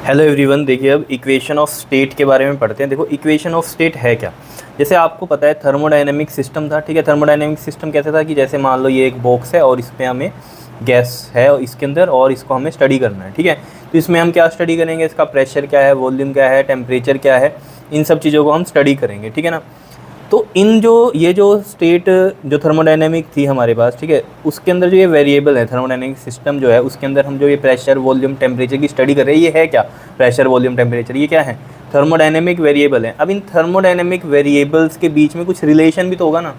Hello everyone, देखिए अब equation of state के बारे में पढ़ते हैं। देखो इक्वेशन ऑफ स्टेट है क्या। जैसे आपको पता है थर्मोडायनेमिक सिस्टम था, ठीक है। थर्मोडायनेमिक सिस्टम कैसे था कि जैसे मान लो ये एक बॉक्स है और इसमें हमें गैस है और इसके अंदर और इसको हमें स्टडी करना है, ठीक है। तो इसमें हम क्या स्टडी करेंगे, इसका प्रेशर क्या है, वॉल्यूम क्या है, टेम्परेचर क्या है, इन सब चीज़ों को हम स्टडी करेंगे, ठीक है ना। तो इन ये जो स्टेट जो थर्मोडायनेमिक थी हमारे पास, ठीक है, उसके अंदर जो ये वेरिएबल है थर्मोडायनेमिक सिस्टम जो है उसके अंदर हम जो ये प्रेशर वॉल्यूम टेम्परेचर की स्टडी कर रहे हैं, ये है क्या, प्रेशर वॉल्यूम टेम्परेचर, ये क्या है, थर्मोडायनेमिक वेरिएबल है। अब इन थर्मोडायनेमिक वेरिएबल्स के बीच में कुछ रिलेशन भी तो होगा ना।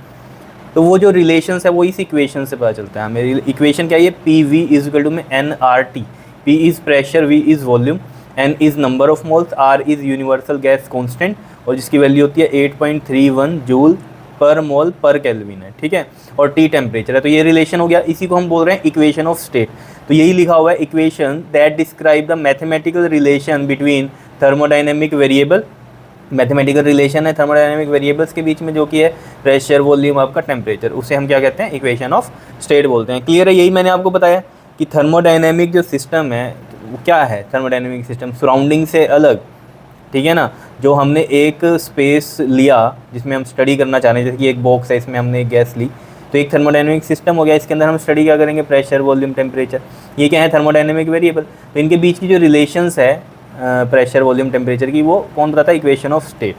तो वो जो रिलेशंस है वो इस इक्वेशन से पता चलता है हमें। इक्वेशन क्या है, ये P V is equal to में N R T. P is pressure, V is volume, N is number of moles, R is universal gas constant और जिसकी वैल्यू होती है 8.31 जूल पर मोल पर केल्विन है, ठीक है। और टी टेम्परेचर है। तो ये रिलेशन हो गया, इसी को हम बोल रहे हैं इक्वेशन ऑफ स्टेट। तो यही लिखा हुआ है, equation that describe the mathematical relation between thermodynamic variable. Mathematical relation है थर्मोडायनेमिक वेरिएबल्स के बीच में, जो कि है प्रेशर वॉल्यूम आपका टेम्परेचर, उसे हम क्या कहते हैं, इक्वेशन ऑफ स्टेट बोलते हैं। क्लियर है, यही मैंने आपको बताया कि थर्मोडायनेमिक जो सिस्टम है वो क्या है, थर्मोडायनेमिक सिस्टम सराउंडिंग से अलग, ठीक है ना। जो हमने एक स्पेस लिया जिसमें हम स्टडी करना चाह रहे हैं, जैसे कि एक बॉक्स है, इसमें हमने एक गैस ली, तो एक थर्मोडायनेमिक सिस्टम हो गया, इसके अंदर हम स्टडी क्या करेंगे, प्रेशर वॉल्यूम टेम्परेचर, ये क्या है, थर्मोडायनेमिक वेरिएबल। तो इनके बीच की जो रिलेशंस है प्रेशर वॉल्यूम टेम्परेचर की, वो कौन बताता है, इक्वेशन ऑफ स्टेट,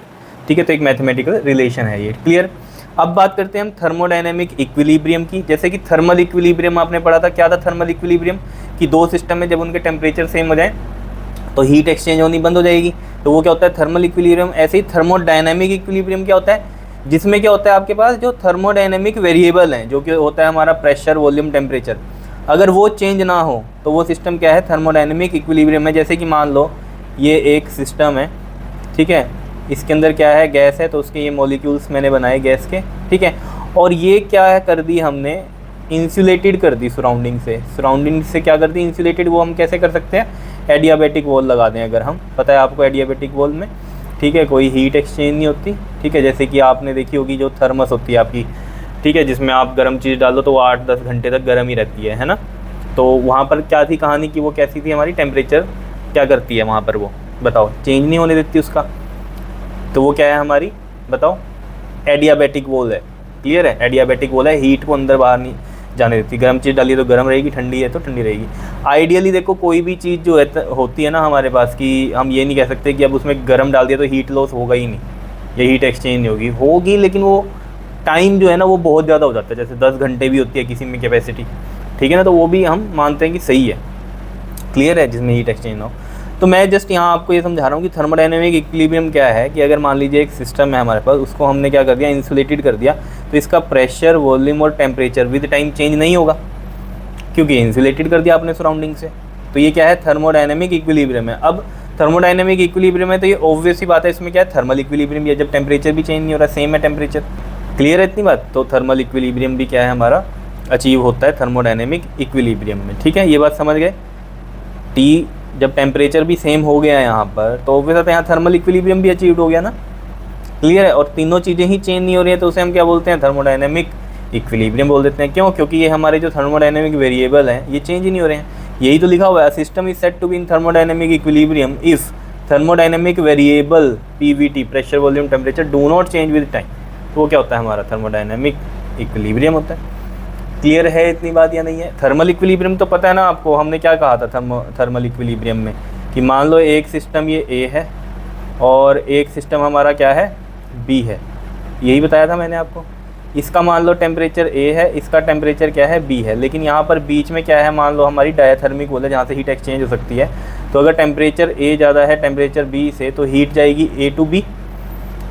ठीक है। तो एक मैथमेटिकल रिलेशन है ये, क्लियर। अब बात करते हैं हम थर्मोडायनेमिक इक्विलिब्रियम की। जैसे कि थर्मल इक्विलिब्रियम आपने पढ़ा था, क्या था थर्मल इक्विलिब्रियम, कि दो सिस्टम में जब उनके टेम्परेचर सेम हो जाए तो हीट एक्सचेंज होनी बंद हो जाएगी, तो वो क्या होता है, थर्मल इक्विलिब्रियम। ऐसे ही थर्मोडायनेमिक इक्विलिब्रियम क्या होता है, जिसमें क्या होता है, आपके पास जो थर्मोडायनेमिक वेरिएबल हैं, जो कि होता है हमारा प्रेशर वॉल्यूम टेम्परेचर, अगर वो चेंज ना हो तो वो सिस्टम क्या है, थर्मोडायनेमिक इक्विलिब्रियम है। जैसे कि मान लो ये एक सिस्टम है, ठीक है, इसके अंदर क्या है, गैस है, तो उसके ये मॉलिक्यूल्स मैंने बनाए गैस के, ठीक है। और ये क्या है, कर दी हमने इंसुलेटेड कर दी सराउंडिंग से क्या कर दी, इंसुलेटेड। वो हम कैसे कर सकते हैं, एडियाबैटिक वॉल लगा दें अगर हम, पता है आपको एडियाबैटिक वॉल में, ठीक है, कोई हीट एक्सचेंज नहीं होती, ठीक है। जैसे कि आपने देखी होगी जो थर्मस होती है आपकी, ठीक है, जिसमें आप गर्म चीज़ डाल दो तो वो 8-10 घंटे तक गर्म ही रहती है ना। तो वहाँ पर क्या थी कहानी कि वो कैसी थी, हमारी टेम्परेचर क्या करती है वहाँ पर, वो बताओ, चेंज नहीं होने देती उसका। तो वो क्या है हमारी, बताओ, एडियाबैटिक वॉल है। क्लियर है, एडियाबैटिक वॉल है, हीट को अंदर बाहर नहीं जाने देती। गर्म चीज़ डालिए तो गर्म रहेगी, ठंडी है तो ठंडी रहेगी। आइडियली देखो, कोई भी चीज़ जो है होती है ना हमारे पास, कि हम ये नहीं कह सकते कि अब उसमें गर्म डाल दिया तो हीट लॉस होगा ही नहीं, या हीट एक्सचेंज नहीं होगी, लेकिन वो टाइम जो है ना वो बहुत ज़्यादा हो जाता है। जैसे 10 घंटे भी होती है किसी में कैपेसिटी, ठीक है ना, तो वो भी हम मानते हैं कि सही है, क्लियर है, जिसमें हीट एक्सचेंज ना हो। तो मैं जस्ट यहाँ आपको ये समझा रहा हूँ कि थर्मोडायनेमिक इक्विलिब्रियम क्या है, कि अगर मान लीजिए एक सिस्टम है हमारे पास, उसको हमने क्या कर दिया, इंसुलेटेड कर दिया, तो इसका प्रेशर वॉल्यूम और टेम्परेचर विद टाइम चेंज नहीं होगा, क्योंकि इंसुलेटेड कर दिया आपने सराउंडिंग से। तो ये क्या है, थर्मोडायनेमिक इक्विलिब्रियम है। अब थर्मोडायनेमिक इक्विलिब्रियम है तो ये ऑब्वियस ही बात है, इसमें क्या है, थर्मल इक्विलिब्रियम भी है, जब टेम्परेचर भी चेंज नहीं हो रहा, सेम है टेम्परेचर। क्लियर है इतनी बात। तो थर्मल इक्विलिब्रियम भी क्या है हमारा, अचीव होता है थर्मोडायनेमिक इक्विलिब्रियम में, ठीक है, ये बात समझ गए। टी जब टेम्परेचर भी सेम हो गया है यहाँ पर, तो ऑब्वियस है यहाँ थर्मल इक्विलिब्रियम भी अचीव हो गया ना। क्लियर है, और तीनों चीज़ें ही चेंज नहीं हो रही हैं, तो उसे हम क्या बोलते हैं, थर्मोडायनेमिक इक्विलिब्रियम बोल देते हैं। क्यों, क्योंकि ये हमारे जो थर्मोडायनेमिक वेरिएबल हैं ये चेंज ही नहीं हो रहे हैं। यही तो लिखा हुआ है, system is set to be in thermodynamic equilibrium if thermodynamic variable PVT, pressure volume temperature, do not change with time. तो वो क्या होता है, हमारा थर्मोडायनेमिक इक्विलिब्रियम होता है। क्लियर है इतनी बात या नहीं है। थर्मल इक्विलिब्रियम तो पता है ना आपको, हमने क्या कहा था थर्मल इक्विलिब्रियम में, कि मान लो एक सिस्टम ये ए है और एक सिस्टम हमारा क्या है, बी है, यही बताया था मैंने आपको। इसका मान लो टेम्परेचर ए है, इसका टेम्परेचर क्या है, बी है, लेकिन यहाँ पर बीच में क्या है, मान लो हमारी डायथर्मिक वॉल है जहाँ से हीट एक्सचेंज हो सकती है। तो अगर टेम्परेचर ए ज़्यादा है टेम्परेचर बी से, तो हीट जाएगी ए टू बी।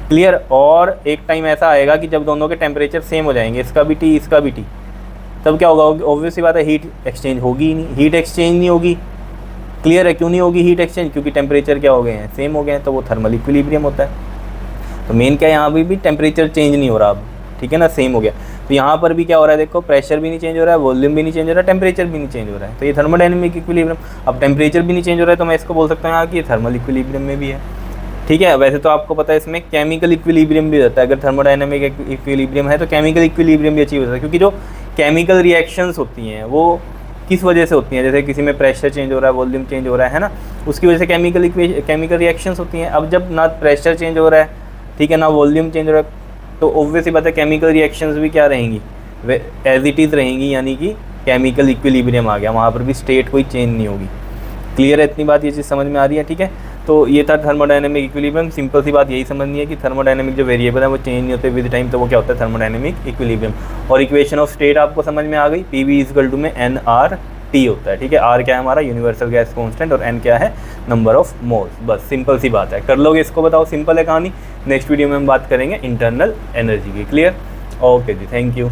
क्लियर। और एक टाइम ऐसा आएगा कि जब दोनों के टेम्परेचर सेम हो जाएंगे, इसका भी टी इसका भी टी, तब क्या होगा, ऑब्वियस सी बात है, हीट एक्सचेंज होगी ही नहीं, हीट एक्सचेंज नहीं होगी। क्लियर है, क्यों नहीं होगी हीट एक्सचेंज, क्योंकि टेम्परेचर क्या हो गए हैं, सेम हो गए हैं, तो वो थर्मल इक्विलिब्रियम होता है। तो मेन क्या है, यहाँ भी टेम्परेचर चेंज नहीं हो रहा अब, ठीक है ना, सेम हो गया। तो यहाँ पर भी क्या हो रहा है, देखो, प्रेशर भी नहीं चेंज हो रहा है, वॉल्यूम भी नहीं चेंज हो रहा है, टेम्परेचर भी नहीं चेंज हो रहा है, तो ये थर्मोडायनेमिक इक्विलिब्रियम। अब टेम्परेचर भी नहीं चेंज हो रहा है, तो मैं इसको बोल सकता हूँ यहाँ कि ये थर्मल इक्विलिब्रियम में भी है, ठीक है। वैसे तो आपको पता है इसमें केमिकल इक्विलिब्रियम भी रहता है, अगर थर्मोडायनेमिक इक्विलिब्रियम है तो केमिकल इक्विलिब्रियम भी अचीव होता है, क्योंकि जो केमिकल रिएक्शंस होती हैं वो किस वजह से होती हैं, जैसे किसी में प्रेशर चेंज हो रहा है, वॉल्यूम चेंज हो रहा है ना, उसकी वजह से केमिकल रिएक्शंस होती हैं। अब जब ना प्रेशर चेंज हो रहा है, ठीक है, ना वॉल्यूम चेंज हो रहा है, तो ऑब्वियस ही बात है केमिकल रिएक्शंस भी क्या रहेंगी, वे एज इट इज़ रहेंगी, यानी कि केमिकल इक्विलिब्रियम आ गया, वहाँ पर भी स्टेट कोई चेंज नहीं होगी। क्लियर है इतनी बात, ये चीज़ समझ में आ रही है, ठीक है। तो ये था थर्मोडायनेमिक इक्विलिब्रियम। सिंपल सी बात यही समझनी है कि थर्मोडायनेमिक जो वेरिएबल है वो चेंज नहीं होते विद टाइम, तो वो क्या होता है, थर्मोडायनेमिक इक्विलिब्रियम। और इक्वेशन ऑफ स्टेट आपको समझ में आ गई, PV इक्वल टू में NRT होता है, ठीक है। R क्या है हमारा यूनिवर्सल गैस कांस्टेंट, और N क्या है नंबर ऑफ मोल्स। बस सिंपल सी बात है, कर लोगे इसको, बताओ सिंपल है कहानी। नेक्स्ट वीडियो में हम बात करेंगे इंटरनल एनर्जी की। क्लियर, ओके जी, थैंक यू।